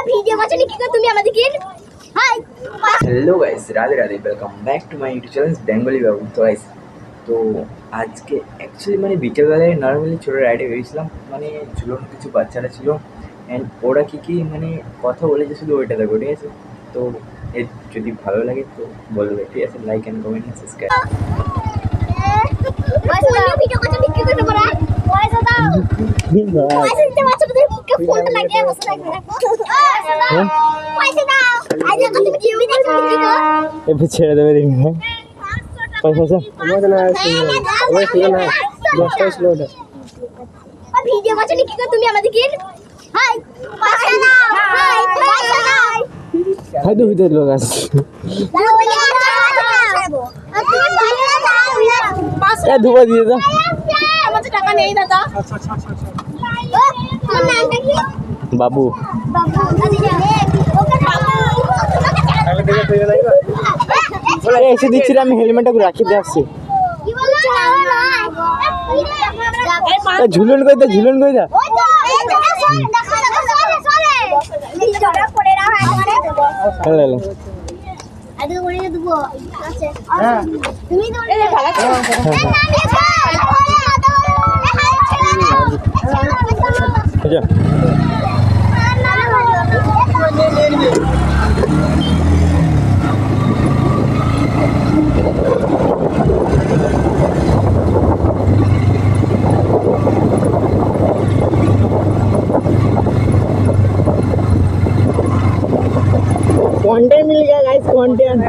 Video করছো কি করে তুমি আমাদেরকে? Hi hello guys, Radhe Radhe, welcome back to my YouTube channel Bengali Babu. तो गाइस, তো আজকে অ্যাকচুয়ালি মানে বিকেলবেলায় নর্মালি ছোটো রাইডে বেরিয়েছিলাম, মানে ঝুলন কিছু বাচ্চারা ছিল অ্যান্ড ওরা কী মানে কথা বলেছে, শুধু ওইটা দেখো, ঠিক আছে? তো এর যদি ভালো লাগে তো বলবে, ঠিক আছে? Like and comment and subscribe. Video করছো কি করে তোমরা? পয়সা দাও। পয়সা দিতে পারছো না, মুখে ফোনটা লাগিয়ে বসে থাকবে। পয়সা দাও। আজ কত টিভি দেখছো কি গো? এবার ছেড়ে দেবে দেখি। পয়সা আমাদের না ওই ঠিক না 10 টাকা ছিল ওটা। ভিডিও করছো কি করে তুমি আমাদেরকে? হাই পয়সা দাও। হাই পয়সা দাও। হয়তো ভিতরে লোক আসছে। এ ধোয়া দিয়ে দাও। আমার তো টাকা নেই দাদা। তোমার নামটা কি? বাবু এসে দিচ্ছি আমি হেলমেটটা রাখি দিয়ে আসছি। ঝুলন কই দা ঝুলন কই দা আচ্ছা कंटेंट मिल गया गाइस, कंटेंट